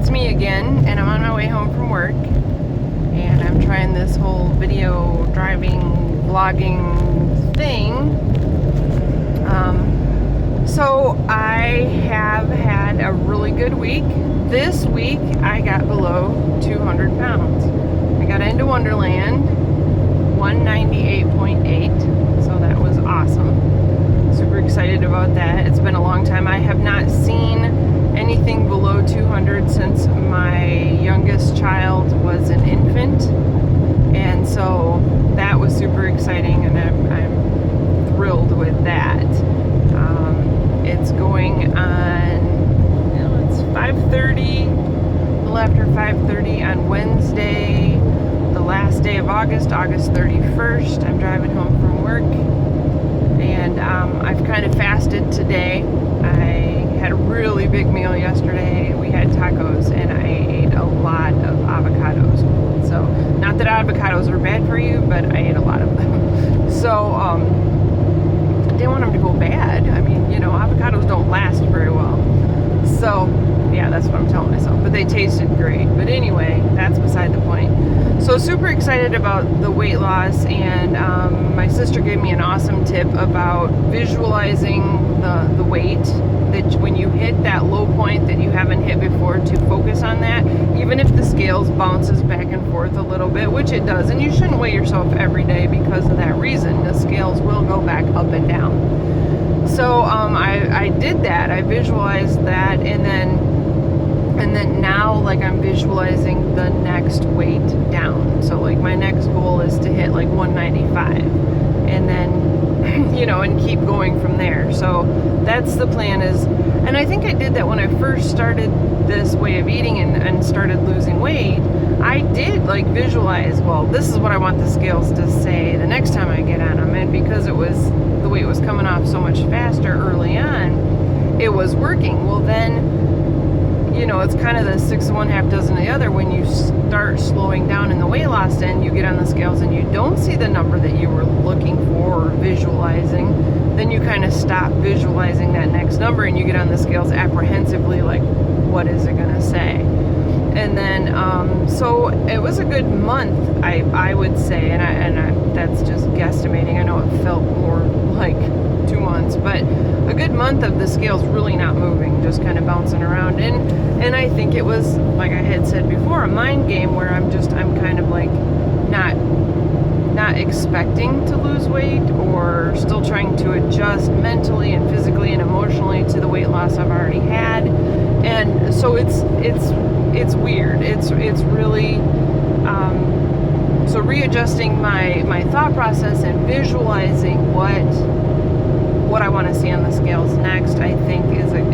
it's me again, and I'm on my way home from work, and I'm trying this whole video driving, vlogging thing. So I have had a really good week. This week I got below 200 pounds. I got into Onderland, 198.8, so that was awesome. Super excited about that. It's been a long time. I have not seen anything below 200 since my youngest child was an infant, and so that was super exciting, and I'm thrilled with that. It's going on, it's 5:30, a little after 5:30 on Wednesday, the last day of August 31st. I'm driving home from work, and I've kind of fasted today. I had a really big meal yesterday. We had tacos, and I ate a lot of avocados. So, not that avocados are bad for you, but I ate a lot of them. So, I didn't want them to go bad. I mean, avocados don't last very well. So, yeah, that's what I'm telling myself. But they tasted great. But anyway, that's beside the point. So, super excited about the weight loss, and my sister gave me an awesome tip about visualizing the weight, that when you hit that low point that you haven't hit before, to focus on that, even if the scales bounces back and forth a little bit, which it does, and you shouldn't weigh yourself every day because of that reason. The scales will go back up and down. So I did that. I visualized that, and then now, like, I'm visualizing the next weight down. So, like, my next goal is to hit like 195, and then and keep going from there. So that's the plan. And I think I did that when I first started this way of eating and started losing weight. I did like visualize, well, this is what I want the scales to say the next time I get on them. And because the weight was coming off so much faster early on, it was working. Well, then, it's kind of the 6 of one, half dozen of the other. When you start slowing down in the weight loss and you get on the scales and you don't see the number that you were looking for or visualizing, then you kind of stop visualizing that next number and you get on the scales apprehensively, like, what is it going to say? And then, so it was a good month, I would say, and I that's just guesstimating. I know it felt more like 2 months, but a good month of the scales really not moving, just kind of bouncing around. And I think it was, like I had said before, a mind game where I'm kind of like not expecting to lose weight, or still trying to adjust mentally and physically and emotionally to the weight loss I've already had. And so it's weird. It's really so readjusting my thought process and visualizing what I want to see on the scales next, I think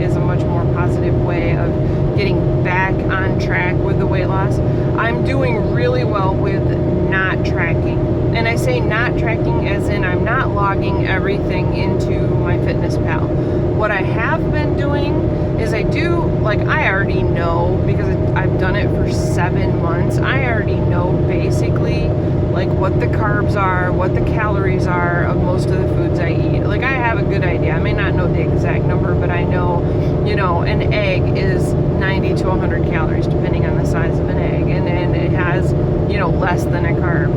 is a much more positive way of getting back on track with the weight loss. I'm doing really well with not tracking. And I say not tracking as in I'm not logging everything into MyFitnessPal. What I have been doing is I already know, because I've done it for 7 months, I already know basically like what the carbs are, what the calories are of most of the foods I eat. Like, I have a good idea. I may not know the exact number, but I know, an egg is 90 to 100 calories depending on the size of an egg, and it has, less than a carb.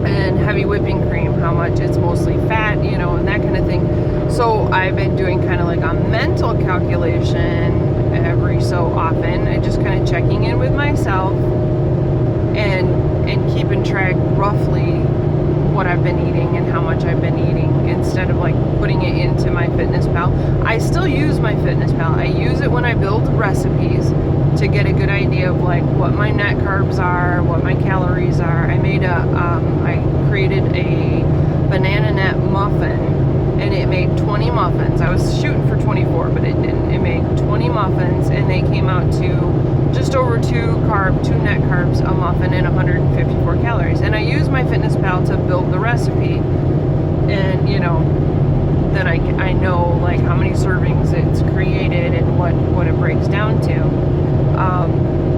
And heavy whipping cream, how much it's mostly fat, and that kind of thing. So I've been doing kind of like a mental calculation every so often, and just kind of checking in with myself and keeping track roughly what I've been eating and how much I've been eating, instead of like putting it into MyFitnessPal. I still use MyFitnessPal. I use it when I build recipes to get a good idea of like what my net carbs are, what my calories are. I created a banana nut muffin, and it made 20 muffins. I was shooting for 24, but it didn't. It made 20 muffins, and they came out to just over 2 net carbs a muffin, and 154 calories. And I use MyFitnessPal to build the recipe, and then I know like how many servings it's created and what it breaks down to.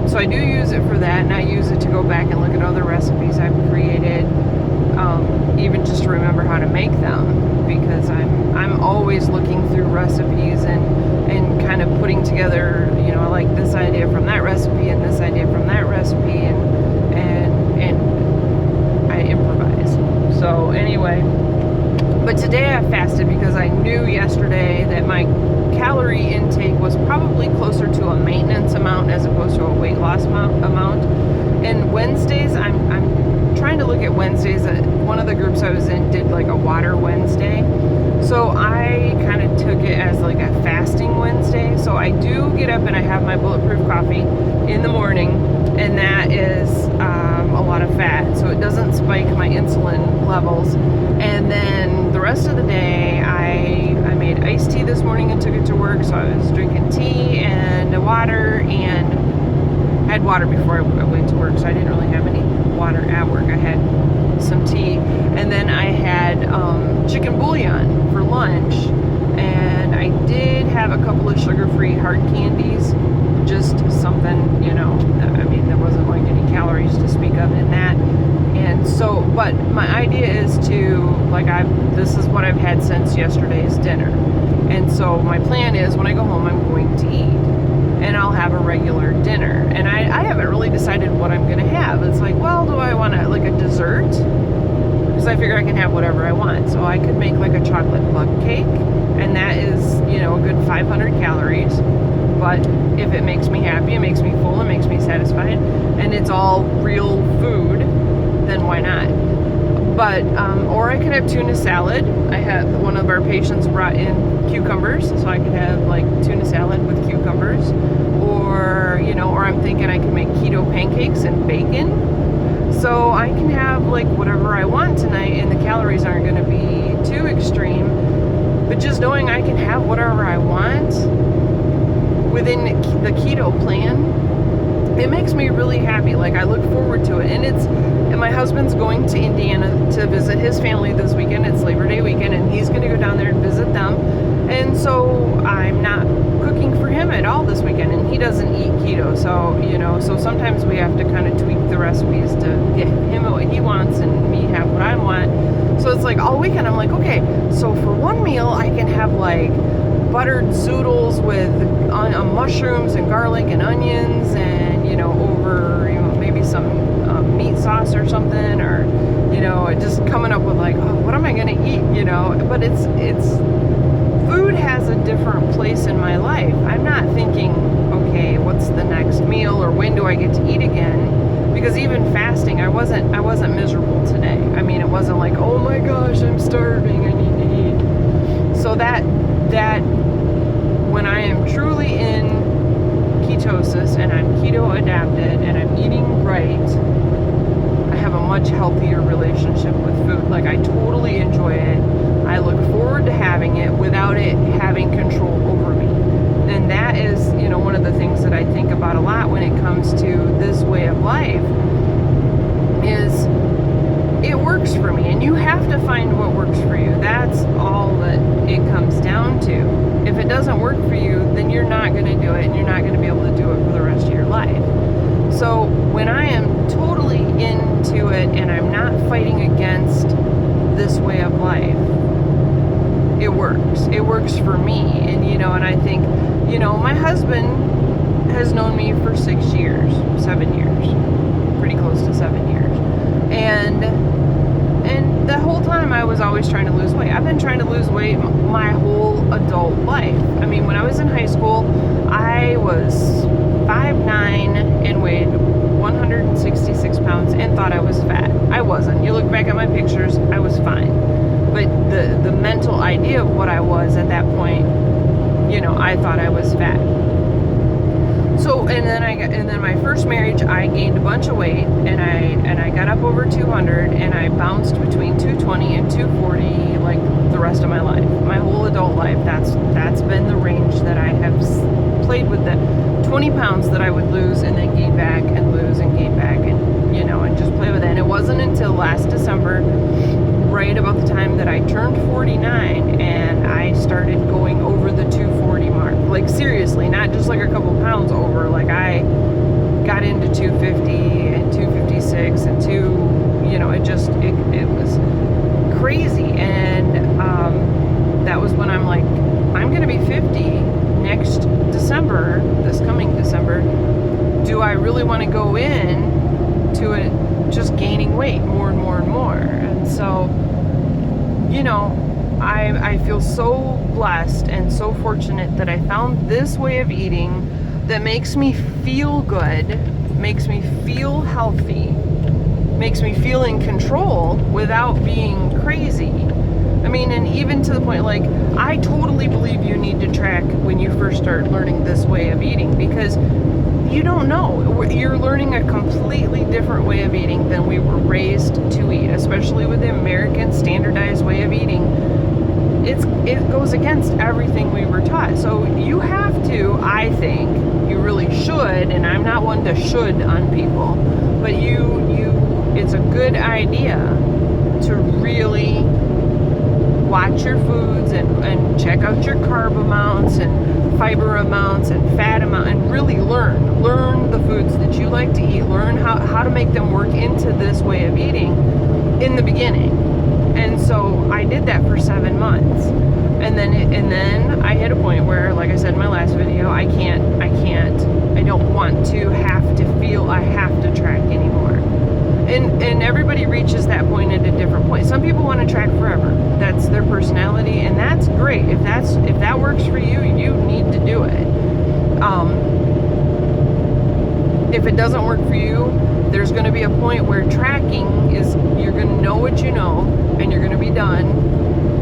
So I do use it for that, and I use it to go back and look at other recipes I've created, even just to remember how to make them, because I'm always looking through recipes and kind of putting putting together, I like this idea from that recipe and this idea from that recipe, and I improvise. So anyway, but today I fasted because I knew yesterday that my calorie intake was probably closer to a maintenance amount as opposed to a weight loss amount. And Wednesdays, I'm trying to look at Wednesdays. One of the groups I was in did like a water Wednesday. So I kind of took it as like a fasting Wednesday. So I do get up and I have my bulletproof coffee in the morning, and that is a lot of fat. So it doesn't spike my insulin levels. And then the rest of the day, I made iced tea this morning and took it to work. So I was drinking tea and water, and I had water before I went to work. So I didn't really have any water at work. I had some tea, and then I had chicken bouillon for lunch, and I did have a couple of sugar-free hard candies, just something, there wasn't like any calories to speak of in that. And so, but my idea is to, this is what I've had since yesterday's dinner, and so my plan is when I go home, I'm going to eat, and I'll have a regular dinner. And I haven't really decided what I'm going to have. It's like, well, do I want a dessert? Because I figure I can have whatever I want. So I could make like a chocolate bug cake, and that is, a good 500 calories. But if it makes me happy, it makes me full, it makes me satisfied, and it's all real food, then why not? But, or I could have tuna salad. I had one of our patients brought in cucumbers, so I could have like tuna salad with cucumbers, or I'm thinking I can make keto pancakes and bacon. So I can have like whatever I want tonight, and the calories aren't going to be too extreme. But just knowing I can have whatever I want within the keto plan, it makes me really happy. Like, I look forward to it. And my husband's going to Indiana to visit his family this weekend. It's Labor Day weekend, and he's going to go down there and visit them. And so I'm not cooking for him at all this weekend, and he doesn't eat keto. So, so sometimes we have to kind of tweak the recipes to get him what he wants and me have what I want. So it's like all weekend I'm like, okay, so for one meal I can have like buttered zoodles with mushrooms and garlic and onions, and over maybe some meat sauce or something, or just coming up with like, oh, what am I gonna eat? But it's food has a different place in my life. I'm not thinking, okay, what's the next meal, or when do I get to eat again? Because even fasting, I wasn't miserable today. I mean, it wasn't like, oh my gosh, I'm starving, I need to eat. So that when I am truly in ketosis and I'm keto adapted and I'm eating right, I have a much healthier relationship with food. Like, I totally enjoy it. I look forward to having it without it having control over me. And that is, one of the things that I think about a lot when it comes to this way of life, is it works for me. And you have to find what works for you. That's all that it comes down to. If it doesn't work for you, then you're not going to do it, and you're not going to be able to do it for the rest of your life. So when I am totally into it and I'm not fighting against this way of life, it works. It works for me. And, and I think, my husband has known me for 7 years, pretty close to 7 years. And the whole time I was always trying to lose weight. I've been trying to lose weight my whole adult life. I mean, when I was in high school, I was 5'9" and weighed 166 pounds and thought I was fat. I wasn't. You look back at my pictures, I was fine. But the mental idea of what I was at that point, I thought I was fat. So, and then my first marriage, I gained a bunch of weight, and I got up over 200, and I bounced between 220 and 240 like the rest of my life. My whole adult life, that's been the range that I have played with. The 20 pounds that I would lose and then gain back and lose and gain back, and and just play with it. And it wasn't until last December, right about the time that I turned 49, and I started going over the 240 mark. Like, seriously, not just like a couple pounds over. Like, I got into 250 and 256 and it was crazy. And that was when I'm like, I'm gonna be 50 next December. really want to go in to it just gaining weight more and more and more. And so, you know, I feel so blessed and so fortunate that I found this way of eating that makes me feel good, makes me feel healthy, makes me feel in control without being crazy. I mean, and even to the point, like, I totally believe you need to track when you first start learning this way of eating, because you don't know. You're learning a completely different way of eating than we were raised to eat, especially with the American standardized way of eating. It goes against everything we were taught. So you have to, I think, you really should, and I'm not one to should on people, but it's a good idea to really watch your foods and check out your carb amounts and fiber amounts and fat amount, and really learn the foods that you like to eat, learn how to make them work into this way of eating in the beginning. And so I did that for 7 months, and then I hit a point where, like I said in my last video, I don't want to have to feel I have to track anymore. And everybody reaches that point at a different point. Some people want to track forever. That's their personality, and that's great. If that works for you, you need to do it. If it doesn't work for you, there's going to be a point where tracking is, you're going to know what you know, and you're going to be done.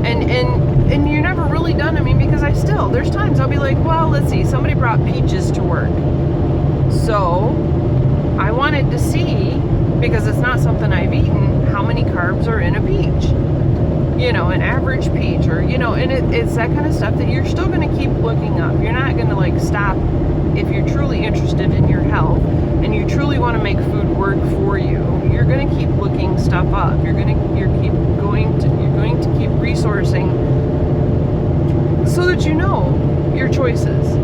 And you're never really done. I mean, because there's times I'll be like, well, let's see, somebody brought peaches to work. So I wanted to see, because it's not something I've eaten, how many carbs are in a peach. You know, an average peach, or, you know, and it's that kind of stuff that you're still going to keep looking up. You're not going to, like, stop if you're truly interested in your health and you truly want to make food work for you. You're going to keep looking stuff up. You're going to keep resourcing so that you know your choices.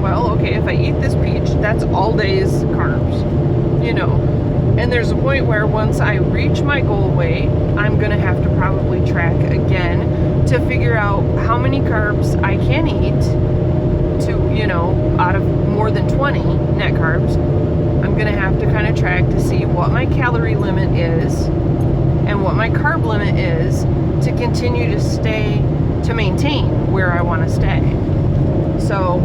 Well, okay, if I eat this peach, that's all day's carbs, you know. And there's a point where once I reach my goal weight, I'm going to have to probably track again to figure out how many carbs I can eat to, you know, out of more than 20 net carbs. I'm going to have to kind of track to see what my calorie limit is and what my carb limit is to continue to maintain where I want to stay. So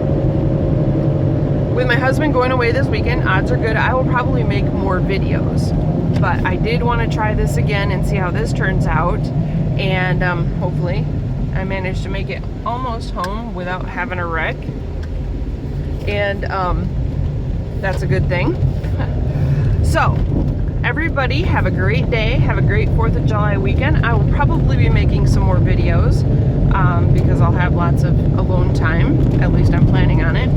with my husband going away this weekend, odds are good I will probably make more videos. But I did want to try this again and see how this turns out. And hopefully I managed to make it almost home without having a wreck. And that's a good thing. So everybody have a great day. Have a great 4th of July weekend. I will probably be making some more videos because I'll have lots of alone time. At least I'm planning on it.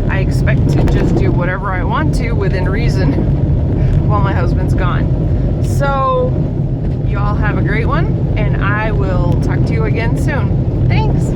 I expect to just do whatever I want to within reason while my husband's gone. So you all have a great one, and I will talk to you again soon. Thanks.